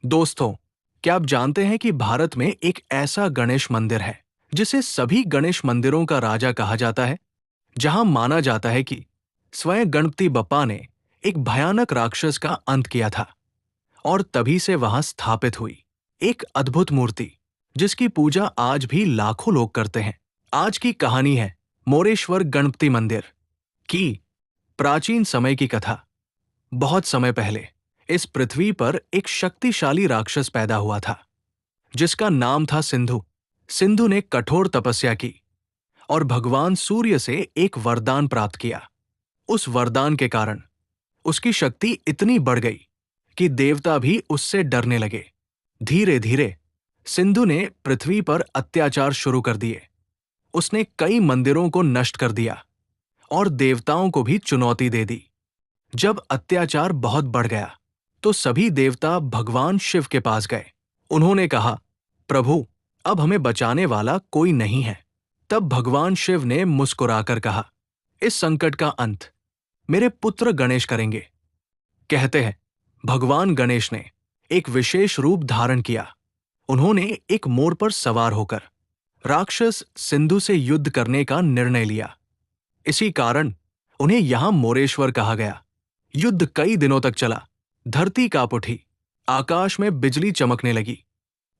दोस्तों, क्या आप जानते हैं कि भारत में एक ऐसा गणेश मंदिर है जिसे सभी गणेश मंदिरों का राजा कहा जाता है, जहां माना जाता है कि स्वयं गणपति बप्पा ने एक भयानक राक्षस का अंत किया था और तभी से वहां स्थापित हुई एक अद्भुत मूर्ति जिसकी पूजा आज भी लाखों लोग करते हैं। आज की कहानी है मोरेश्वर गणपति मंदिर की। प्राचीन समय की कथा। बहुत समय पहले इस पृथ्वी पर एक शक्तिशाली राक्षस पैदा हुआ था जिसका नाम था सिंधु। सिंधु ने कठोर तपस्या की और भगवान सूर्य से एक वरदान प्राप्त किया। उस वरदान के कारण उसकी शक्ति इतनी बढ़ गई कि देवता भी उससे डरने लगे। धीरे धीरे सिंधु ने पृथ्वी पर अत्याचार शुरू कर दिए। उसने कई मंदिरों को नष्ट कर दिया और देवताओं को भी चुनौती दे दी। जब अत्याचार बहुत बढ़ गया तो सभी देवता भगवान शिव के पास गए। उन्होंने कहा, प्रभु, अब हमें बचाने वाला कोई नहीं है। तब भगवान शिव ने मुस्कुराकर कहा, इस संकट का अंत मेरे पुत्र गणेश करेंगे। कहते हैं भगवान गणेश ने एक विशेष रूप धारण किया। उन्होंने एक मोर पर सवार होकर राक्षस सिंधु से युद्ध करने का निर्णय लिया। इसी कारण उन्हें यहां मोरेश्वर कहा गया। युद्ध कई दिनों तक चला। धरती कांप उठी, आकाश में बिजली चमकने लगी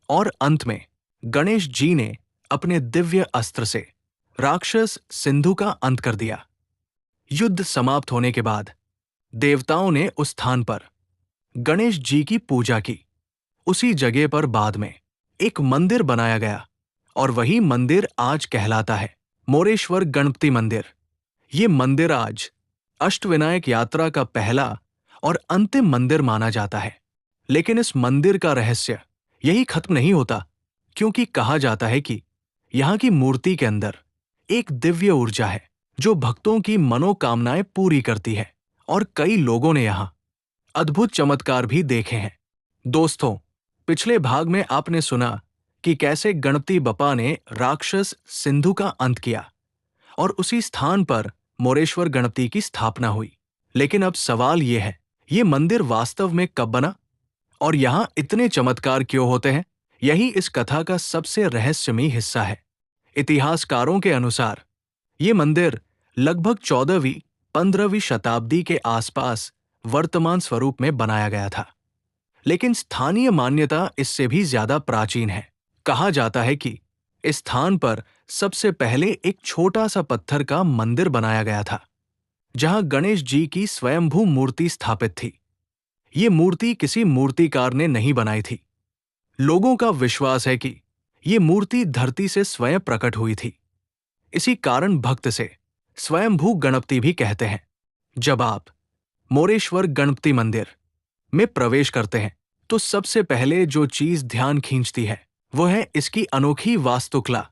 और अंत में गणेश जी ने अपने दिव्य अस्त्र से राक्षस सिंधु का अंत कर दिया। युद्ध समाप्त होने के बाद देवताओं ने उस स्थान पर गणेश जी की पूजा की। उसी जगह पर बाद में एक मंदिर बनाया गया और वही मंदिर आज कहलाता है मोरेश्वर गणपति मंदिर। ये मंदिर आज अष्टविनायक यात्रा का पहला और अंतिम मंदिर माना जाता है। लेकिन इस मंदिर का रहस्य यही खत्म नहीं होता, क्योंकि कहा जाता है कि यहाँ की मूर्ति के अंदर एक दिव्य ऊर्जा है जो भक्तों की मनोकामनाएं पूरी करती है और कई लोगों ने यहाँ अद्भुत चमत्कार भी देखे हैं। दोस्तों, पिछले भाग में आपने सुना कि कैसे गणपति बप्पा ने राक्षस सिंधु का अंत किया और उसी स्थान पर मोरेश्वर गणपति की स्थापना हुई। लेकिन अब सवाल यह है, ये मंदिर वास्तव में कब बना और यहां इतने चमत्कार क्यों होते हैं? यही इस कथा का सबसे रहस्यमयी हिस्सा है। इतिहासकारों के अनुसार ये मंदिर लगभग 14वीं-15वीं शताब्दी के आसपास वर्तमान स्वरूप में बनाया गया था। लेकिन स्थानीय मान्यता इससे भी ज्यादा प्राचीन है। कहा जाता है कि इस स्थान पर सबसे पहले एक छोटा सा पत्थर का मंदिर बनाया गया था जहां गणेश जी की स्वयंभू मूर्ति स्थापित थी। ये मूर्ति किसी मूर्तिकार ने नहीं बनाई थी। लोगों का विश्वास है कि ये मूर्ति धरती से स्वयं प्रकट हुई थी। इसी कारण भक्त से स्वयंभू गणपति भी कहते हैं। जब आप मोरेश्वर गणपति मंदिर में प्रवेश करते हैं तो सबसे पहले जो चीज ध्यान खींचती है वो है इसकी अनोखी वास्तुकला।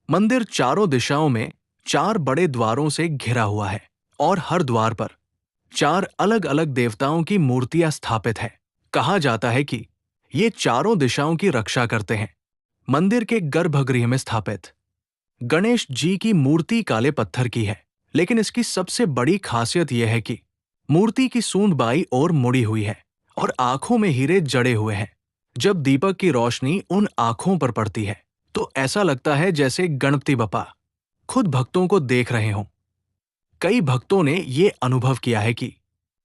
मंदिर चारों दिशाओं में 4 बड़े द्वारों से घिरा हुआ है और हर द्वार पर 4 अलग अलग देवताओं की मूर्तियां स्थापित है। कहा जाता है कि ये चारों दिशाओं की रक्षा करते हैं। मंदिर के गर्भगृह में स्थापित गणेश जी की मूर्ति काले पत्थर की है, लेकिन इसकी सबसे बड़ी खासियत यह है कि मूर्ति की सूंड बाईं ओर मुड़ी हुई है और आंखों में हीरे जड़े हुए हैं। जब दीपक की रोशनी उन आंखों पर पड़ती है तो ऐसा लगता है जैसे गणपति बप्पा खुद भक्तों को देख रहे हों। कई भक्तों ने ये अनुभव किया है कि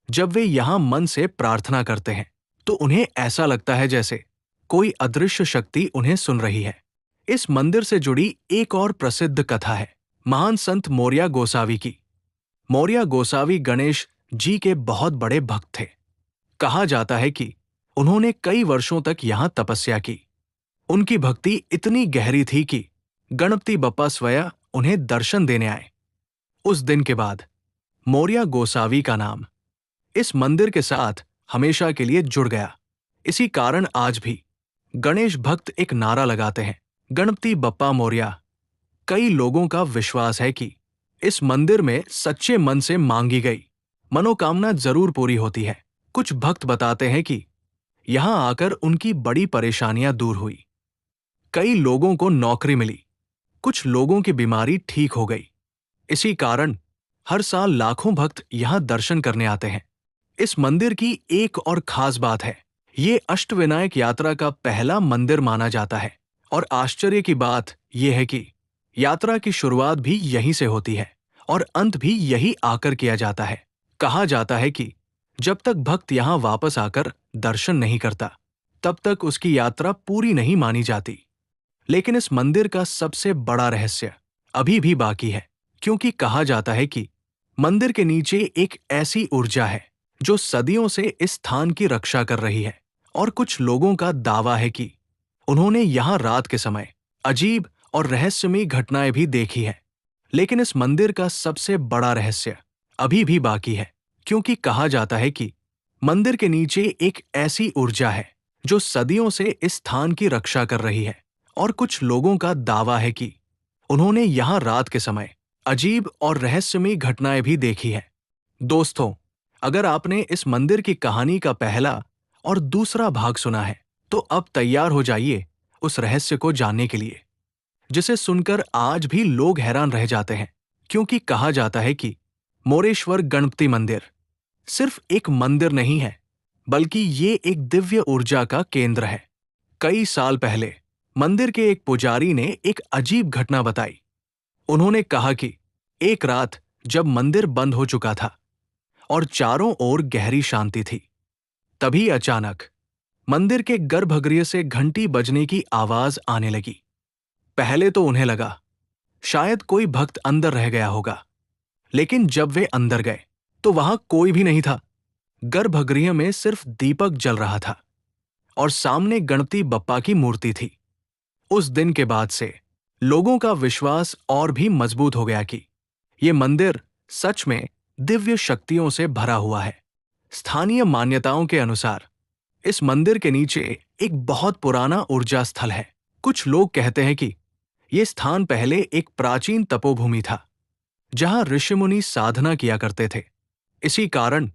जब वे यहां मन से प्रार्थना करते हैं तो उन्हें ऐसा लगता है जैसे कोई अदृश्य शक्ति उन्हें सुन रही है। इस मंदिर से जुड़ी एक और प्रसिद्ध कथा है महान संत मोरया गोसावी की। मोरया गोसावी गणेश जी के बहुत बड़े भक्त थे। कहा जाता है कि उन्होंने कई वर्षों तक यहां तपस्या की। उनकी भक्ति इतनी गहरी थी कि गणपति बप्पा स्वयं उन्हें दर्शन देने आए। उस दिन के बाद मोरया गोसावी का नाम इस मंदिर के साथ हमेशा के लिए जुड़ गया। इसी कारण आज भी गणेश भक्त एक नारा लगाते हैं, गणपति बप्पा मोरया। कई लोगों का विश्वास है कि इस मंदिर में सच्चे मन से मांगी गई मनोकामना जरूर पूरी होती है। कुछ भक्त बताते हैं कि यहां आकर उनकी बड़ी परेशानियां दूर हुई। कई लोगों को नौकरी मिली, कुछ लोगों की बीमारी ठीक हो गई। इसी कारण हर साल लाखों भक्त यहां दर्शन करने आते हैं। इस मंदिर की एक और खास बात है, ये अष्टविनायक यात्रा का पहला मंदिर माना जाता है और आश्चर्य की बात यह है कि यात्रा की शुरुआत भी यहीं से होती है और अंत भी यही आकर किया जाता है। कहा जाता है कि जब तक भक्त यहाँ वापस आकर दर्शन नहीं करता, तब तक उसकी यात्रा पूरी नहीं मानी जाती। लेकिन इस मंदिर का सबसे बड़ा रहस्य अभी भी बाकी है, क्योंकि कहा जाता है कि मंदिर के नीचे एक ऐसी ऊर्जा है जो सदियों से इस स्थान की रक्षा कर रही है और कुछ लोगों का दावा है कि उन्होंने यहाँ रात के समय अजीब और रहस्यमयी घटनाएं भी देखी है। लेकिन इस मंदिर का सबसे बड़ा रहस्य अभी भी बाकी है, क्योंकि कहा जाता है कि मंदिर के नीचे एक ऐसी ऊर्जा है जो सदियों से इस स्थान की रक्षा कर रही है और कुछ लोगों का दावा है कि उन्होंने यहाँ रात के समय अजीब और रहस्यमयी घटनाएं भी देखी है। दोस्तों, अगर आपने इस मंदिर की कहानी का पहला और दूसरा भाग सुना है, तो अब तैयार हो जाइए उस रहस्य को जानने के लिए, जिसे सुनकर आज भी लोग हैरान रह जाते हैं। क्योंकि कहा जाता है कि मोरेश्वर गणपति मंदिर सिर्फ एक मंदिर नहीं है, बल्कि ये एक दिव्य ऊर्जा का केंद्र है। कई साल पहले मंदिर के एक पुजारी ने एक अजीब घटना बताई। उन्होंने कहा कि एक रात जब मंदिर बंद हो चुका था और चारों ओर गहरी शांति थी, तभी अचानक मंदिर के गर्भगृह से घंटी बजने की आवाज आने लगी। पहले तो उन्हें लगा शायद कोई भक्त अंदर रह गया होगा, लेकिन जब वे अंदर गए तो वहां कोई भी नहीं था। गर्भगृह में सिर्फ दीपक जल रहा था और सामने गणपति बप्पा की मूर्ति थी। उस दिन के बाद से लोगों का विश्वास और भी मजबूत हो गया कि ये मंदिर सच में दिव्य शक्तियों से भरा हुआ है। स्थानीय मान्यताओं के अनुसार इस मंदिर के नीचे एक बहुत पुराना ऊर्जा स्थल है। कुछ लोग कहते हैं कि यह स्थान पहले एक प्राचीन तपोभूमि था, जहां ऋषिमुनि साधना किया करते थे। इसी कारण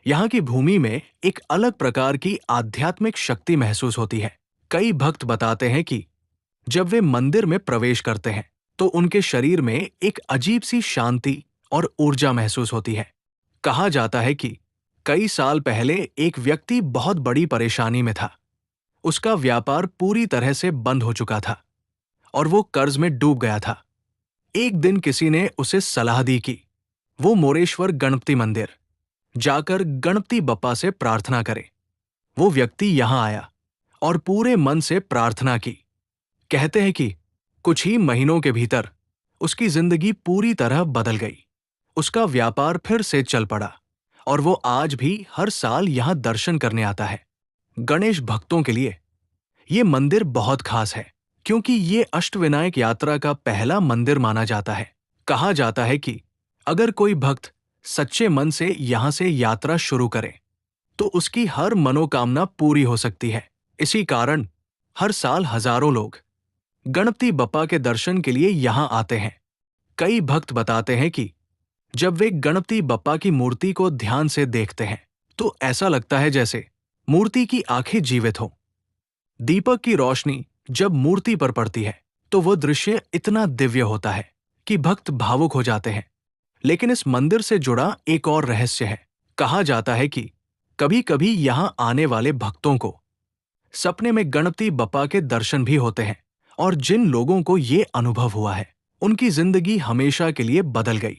यहाँ की भूमि में एक अलग प्रकार की आध्यात्मिक शक्ति महसूस होती है। कई भक्त बताते हैं कि जब वे मंदिर में प्रवेश करते हैं तो उनके शरीर में एक अजीब सी शांति और ऊर्जा महसूस होती है। कहा जाता है कि कई साल पहले एक व्यक्ति बहुत बड़ी परेशानी में था। उसका व्यापार पूरी तरह से बंद हो चुका था और वो कर्ज में डूब गया था। एक दिन किसी ने उसे सलाह दी कि वो मोरेश्वर गणपति मंदिर जाकर गणपति बप्पा से प्रार्थना करे। वो व्यक्ति यहां आया और पूरे मन से प्रार्थना की। कहते हैं कि कुछ ही महीनों के भीतर उसकी जिंदगी पूरी तरह बदल गई। उसका व्यापार फिर से चल पड़ा और वो आज भी हर साल यहां दर्शन करने आता है। गणेश भक्तों के लिए ये मंदिर बहुत खास है, क्योंकि ये अष्टविनायक यात्रा का पहला मंदिर माना जाता है। कहा जाता है कि अगर कोई भक्त सच्चे मन से यहां से यात्रा शुरू करे तो उसकी हर मनोकामना पूरी हो सकती है। इसी कारण हर साल हजारों लोग गणपति बप्पा के दर्शन के लिए यहां आते हैं। कई भक्त बताते हैं कि जब वे गणपति बप्पा की मूर्ति को ध्यान से देखते हैं तो ऐसा लगता है जैसे मूर्ति की आंखें जीवित हों। दीपक की रोशनी जब मूर्ति पर पड़ती है तो वो दृश्य इतना दिव्य होता है कि भक्त भावुक हो जाते हैं। लेकिन इस मंदिर से जुड़ा एक और रहस्य है। कहा जाता है कि कभी-कभी यहां आने वाले भक्तों को सपने में गणपति बप्पा के दर्शन भी होते हैं और जिन लोगों को ये अनुभव हुआ है, उनकी जिंदगी हमेशा के लिए बदल गई।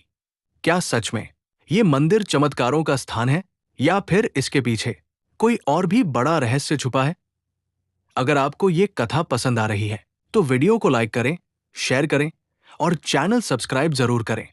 क्या सच में ये मंदिर चमत्कारों का स्थान है या फिर इसके पीछे कोई और भी बड़ा रहस्य छुपा है? अगर आपको ये कथा पसंद आ रही है तो वीडियो को लाइक करें, शेयर करें और चैनल सब्सक्राइब जरूर करें।